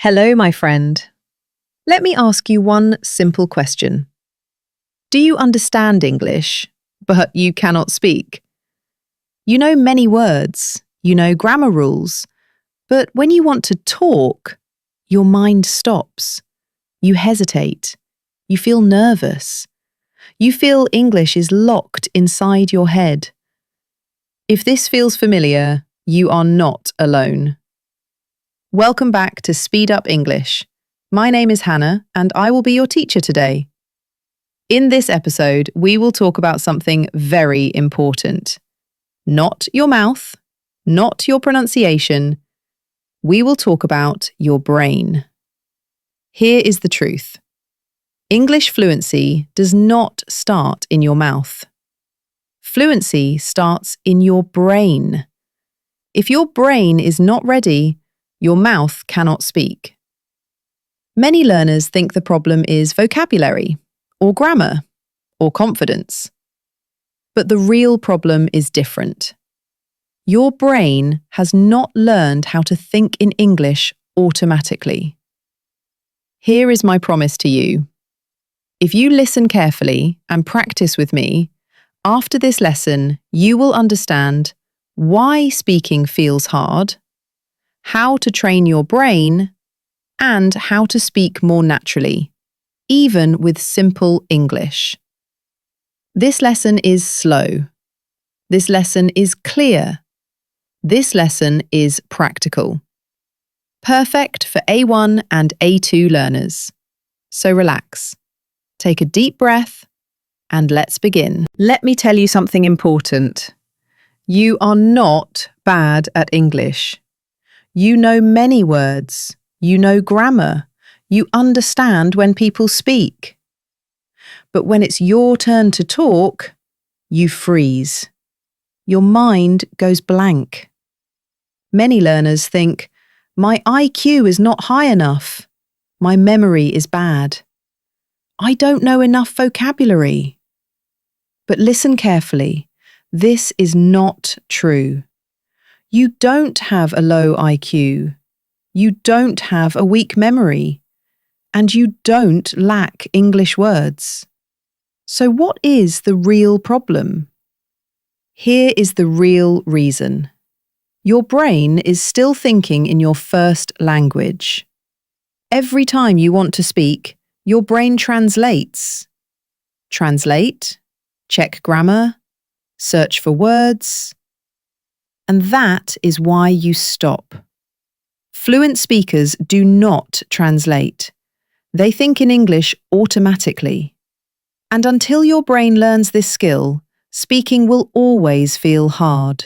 Hello, my friend. Let me ask you one simple question. Do you understand English, but you cannot speak? You know many words, you know grammar rules, but when you want to talk, your mind stops. You hesitate. You feel nervous. You feel English is locked inside your head. If this feels familiar, you are not alone. Welcome back to Speed Up English. My name is Hannah, and I will be your teacher today. In this episode, we will talk about something very important. Not your mouth, not your pronunciation. We will talk about your brain. Here is the truth. English fluency does not start in your mouth. Fluency starts in your brain. If your brain is not ready, your mouth cannot speak. Many learners think the problem is vocabulary, or grammar, or confidence. But the real problem is different. Your brain has not learned how to think in English automatically. Here is my promise to you. If you listen carefully and practice with me, after this lesson, you will understand why speaking feels hard, how to train your brain, and how to speak more naturally, even with simple English. This lesson is slow. This lesson is clear. This lesson is practical. Perfect for A1 and A2 learners. So relax. Take a deep breath and let's begin. Let me tell you something important. You are not bad at English. You know many words. You know grammar. You understand when people speak. But when it's your turn to talk, you freeze. Your mind goes blank. Many learners think, my IQ is not high enough. My memory is bad. I don't know enough vocabulary. But listen carefully. This is not true. You don't have a low IQ. You don't have a weak memory. And you don't lack English words. So what is the real problem? Here is the real reason. Your brain is still thinking in your first language. Every time you want to speak, your brain translates. Translate, check grammar, search for words. And that is why you stop. Fluent speakers do not translate. They think in English automatically. And until your brain learns this skill, speaking will always feel hard.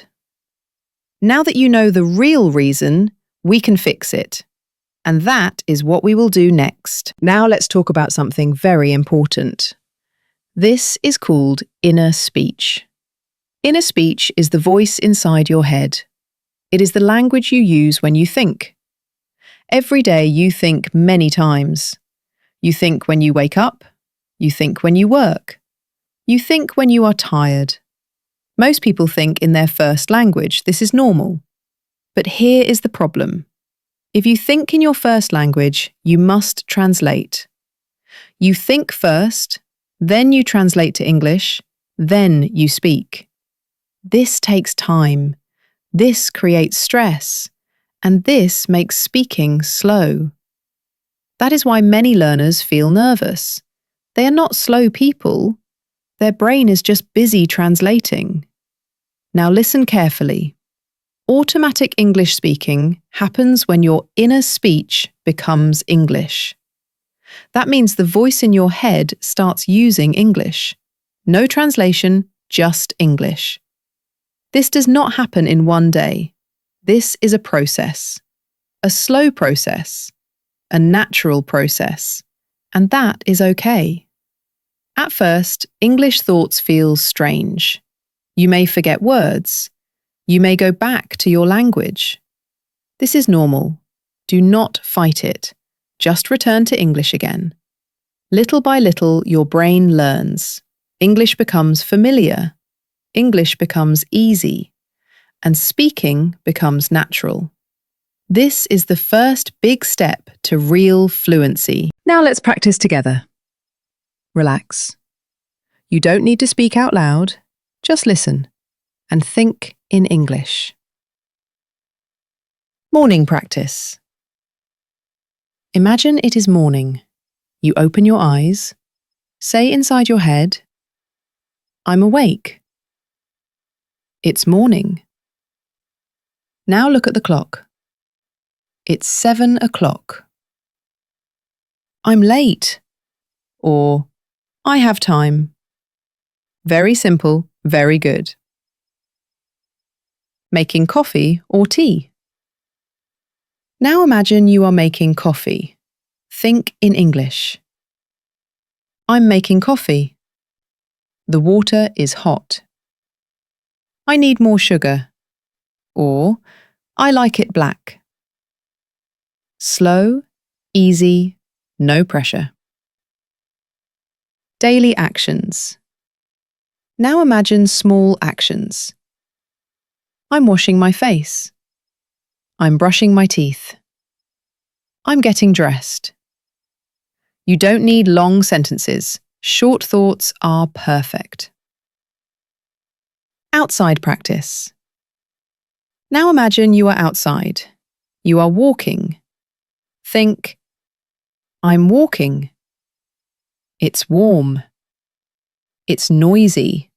Now that you know the real reason, we can fix it. And that is what we will do next. Now let's talk about something very important. This is called inner speech. Inner speech is the voice inside your head. It is the language you use when you think. Every day you think many times. You think when you wake up. You think when you work. You think when you are tired. Most people think in their first language. This is normal. But here is the problem. If you think in your first language, you must translate. You think first, then you translate to English, then you speak. This takes time. This creates stress. And this makes speaking slow. That is why many learners feel nervous. They are not slow people. Their brain is just busy translating. Now listen carefully. Automatic English speaking happens when your inner speech becomes English. That means the voice in your head starts using English. No translation, just English. This does not happen in one day. This is a process. A slow process. A natural process. And that is okay. At first, English thoughts feel strange. You may forget words. You may go back to your language. This is normal. Do not fight it. Just return to English again. Little by little, your brain learns. English becomes familiar. English becomes easy. And speaking becomes natural. This is the first big step to real fluency. Now let's practice together. Relax. You don't need to speak out loud, just listen and think in English. Morning practice. Imagine it is morning. You open your eyes. Say inside your head, I'm awake. It's morning. Now look at the clock. It's 7 o'clock. I'm late. Or, I have time. Very simple, very good. Making coffee or tea. Now imagine you are making coffee. Think in English. I'm making coffee. The water is hot. I need more sugar. Or, I like it black. Slow, easy, no pressure. Daily actions. Now imagine small actions. I'm washing my face. I'm brushing my teeth. I'm getting dressed. You don't need long sentences. Short thoughts are perfect. Outside practice. Now imagine you are outside. You are walking. Think, I'm walking. It's warm. It's noisy.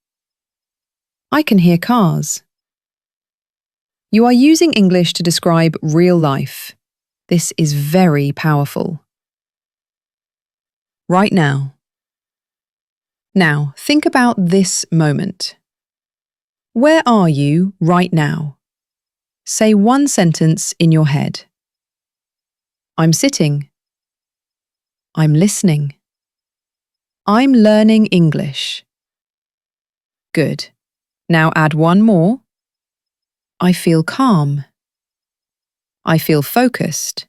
I can hear cars. You are using English to describe real life. This is very powerful. Right now. Now, think about this moment. Where are you right now? Say one sentence in your head. I'm sitting. I'm listening. I'm learning English. Good. Now add one more. I feel calm. I feel focused.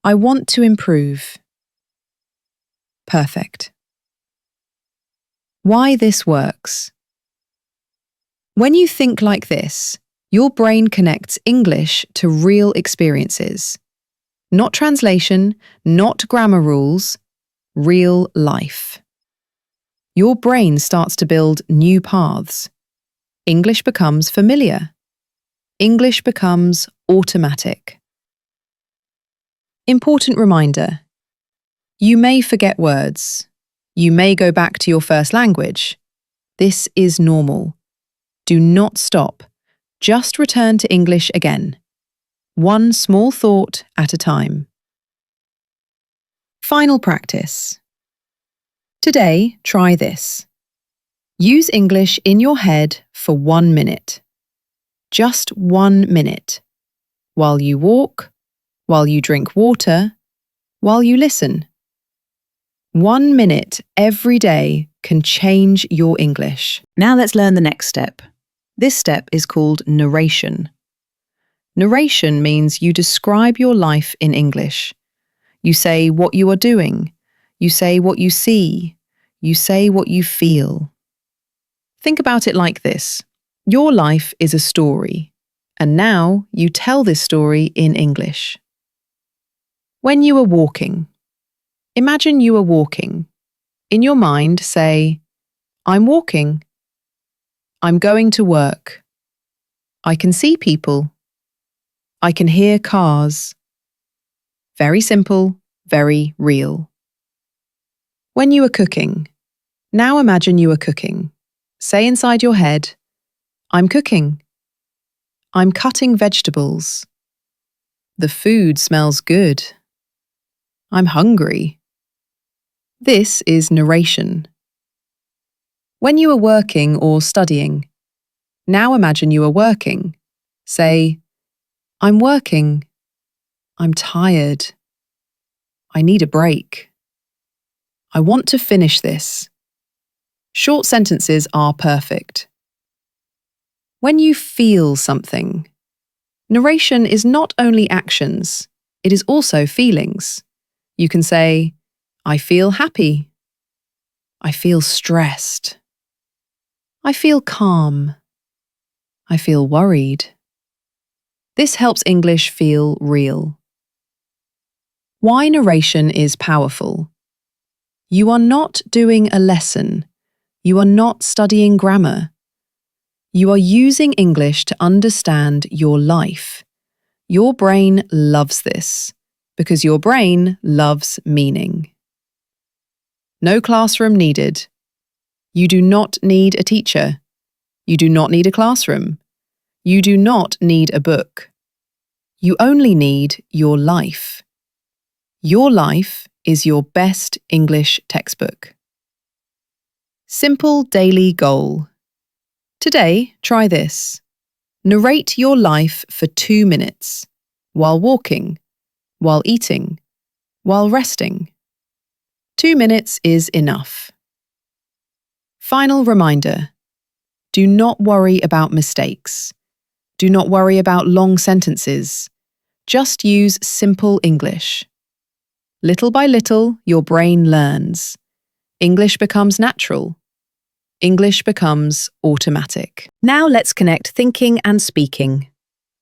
I want to improve. Perfect. Why this works. When you think like this, your brain connects English to real experiences. Not translation, not grammar rules, real life. Your brain starts to build new paths. English becomes familiar. English becomes automatic. Important reminder. You may forget words. You may go back to your first language. This is normal. Do not stop. Just return to English again. One small thought at a time. Final practice. Today, try this. Use English in your head for 1 minute. Just 1 minute. While you walk, while you drink water, while you listen. 1 minute every day can change your English. Now let's learn the next step. This step is called narration. Narration means you describe your life in English. You say what you are doing. You say what you see. You say what you feel. Think about it like this. Your life is a story, and now you tell this story in English. When you are walking. Imagine you are walking. In your mind, say, I'm walking. I'm going to work. I can see people. I can hear cars. Very simple, very real. When you are cooking. Now imagine you are cooking. Say inside your head, I'm cooking. I'm cutting vegetables. The food smells good. I'm hungry. This is narration. When you are working or studying. Now imagine you are working. Say, I'm working. I'm tired. I need a break. I want to finish this. Short sentences are perfect. When you feel something. Narration is not only actions, it is also feelings. You can say, I feel happy. I feel stressed. I feel calm. I feel worried. This helps English feel real. Why narration is powerful. You are not doing a lesson. You are not studying grammar. You are using English to understand your life. Your brain loves this because your brain loves meaning. No classroom needed. You do not need a teacher. You do not need a classroom. You do not need a book. You only need your life. Your life is your best English textbook. Simple daily goal. Today, try this. Narrate your life for 2 minutes, while walking, while eating, while resting. 2 minutes is enough. Final reminder. Do not worry about mistakes. Do not worry about long sentences. Just use simple English. Little by little, your brain learns. English becomes natural. English becomes automatic. Now let's connect thinking and speaking.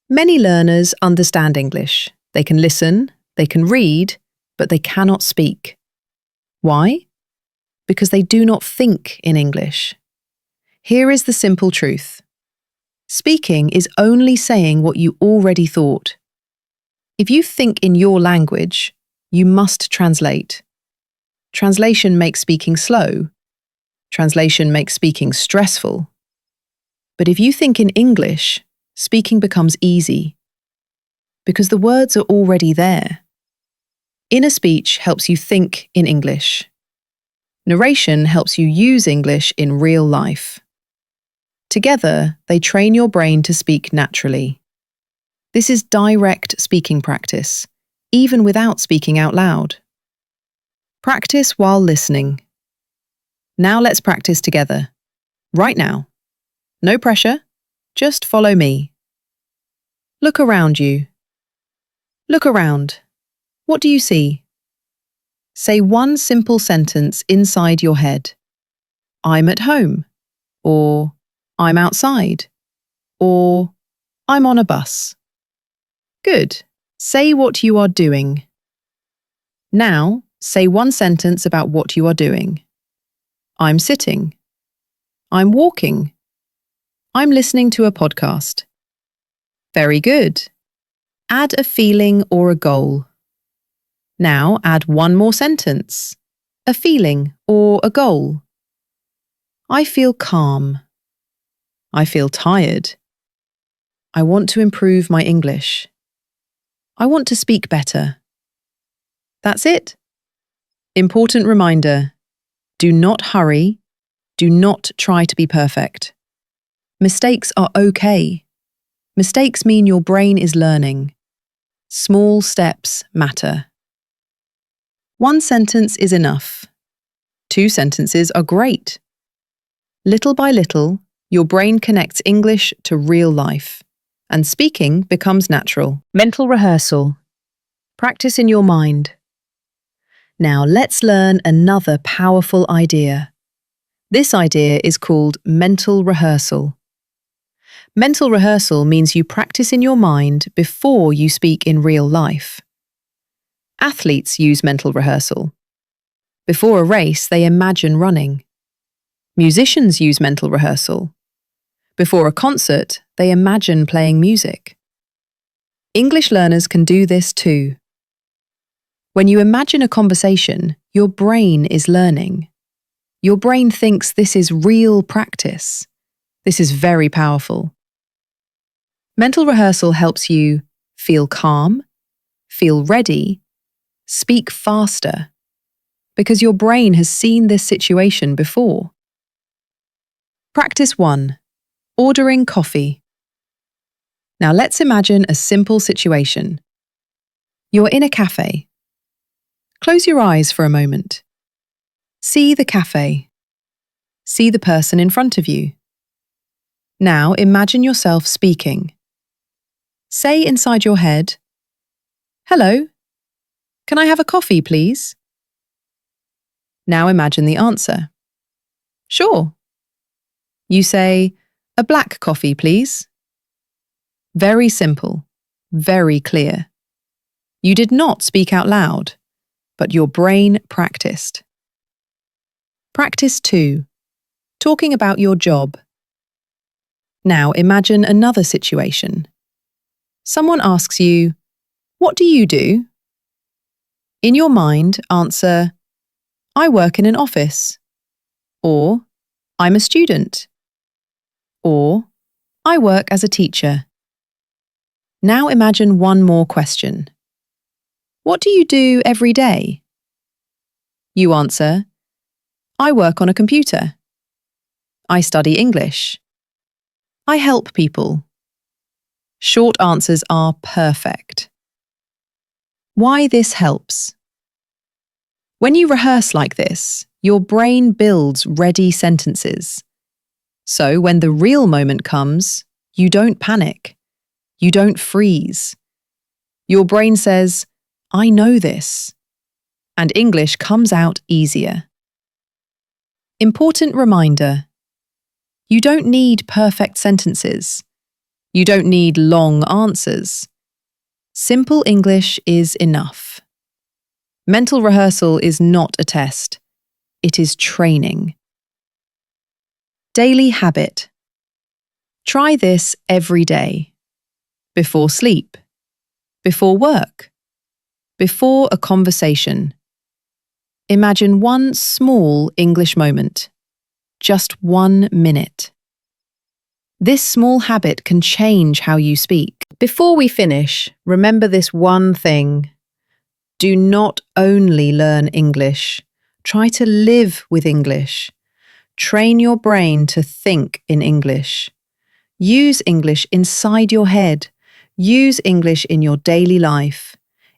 Many learners understand English. They can listen, they can read, but they cannot speak. Why? Because they do not think in English. Here is the simple truth. Speaking is only saying what you already thought. If you think in your language, you must translate. Translation makes speaking slow. Translation makes speaking stressful. But if you think in English, speaking becomes easy. Because the words are already there. Inner speech helps you think in English. Narration helps you use English in real life. Together, they train your brain to speak naturally. This is direct speaking practice, even without speaking out loud. Practice while listening. Now let's practice together. Right now. No pressure, just follow me. Look around you. Look around. What do you see? Say one simple sentence inside your head. I'm at home. Or I'm outside. Or I'm on a bus. Good. Say what you are doing. Now, say one sentence about what you are doing. I'm sitting. I'm walking. I'm listening to a podcast. Very good. Add a feeling or a goal. Now add one more sentence. A feeling or a goal. I feel calm. I feel tired. I want to improve my English. I want to speak better. That's it. Important reminder. Do not hurry. Do not try to be perfect. Mistakes are okay. Mistakes mean your brain is learning. Small steps matter. One sentence is enough. 2 sentences are great. Little by little, your brain connects English to real life, and speaking becomes natural. Mental rehearsal. Practice in your mind. Now let's learn another powerful idea. This idea is called mental rehearsal. Mental rehearsal means you practice in your mind before you speak in real life. Athletes use mental rehearsal. Before a race, they imagine running. Musicians use mental rehearsal. Before a concert, they imagine playing music. English learners can do this too. When you imagine a conversation, your brain is learning. Your brain thinks this is real practice. This is very powerful. Mental rehearsal helps you feel calm, feel ready, speak faster, because your brain has seen this situation before. Practice 1. Ordering coffee. Now let's imagine a simple situation. You're in a cafe. Close your eyes for a moment. See the cafe. See the person in front of you. Now imagine yourself speaking. Say inside your head, "Hello, can I have a coffee, please?" Now imagine the answer. "Sure." You say, "A black coffee, please." Very simple. very clear. You did not speak out loud, but your brain practiced. Practice 2. Talking about your job. Now imagine another situation. Someone asks you, "What do you do?" In your mind, answer, "I work in an office," or "I'm a student," or "I work as a teacher." Now imagine one more question. What do you do every day? You answer, "I work on a computer. I study English. I help people." Short answers are perfect. Why this helps? When you rehearse like this, your brain builds ready sentences. So when the real moment comes, you don't panic. You don't freeze. Your brain says, "I know this," and English comes out easier. Important reminder: you don't need perfect sentences. You don't need long answers. Simple English is enough. Mental rehearsal is not a test. It is training. Daily habit. Try this every day. Before sleep. Before work. Before a conversation. Imagine one small English moment. Just 1 minute. This small habit can change how you speak. Before we finish, remember this one thing. Do not only learn English. Try to live with English. Train your brain to think in English. Use English inside your head. Use English in your daily life.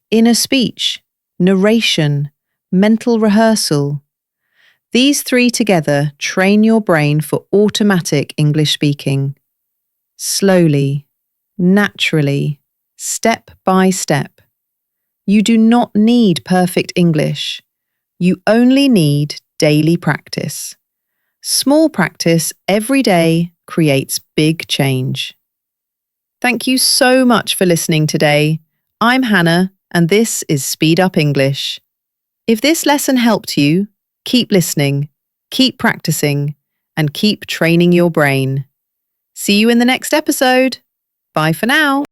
Inner speech, narration, mental rehearsal. These 3 together train your brain for automatic English speaking. Slowly, naturally, step by step. You do not need perfect English. You only need daily practice. Small practice every day creates big change. Thank you so much for listening today. I'm Hannah, and this is Speed Up English. If this lesson helped you, keep listening, keep practicing, and keep training your brain. See you in the next episode. Bye for now.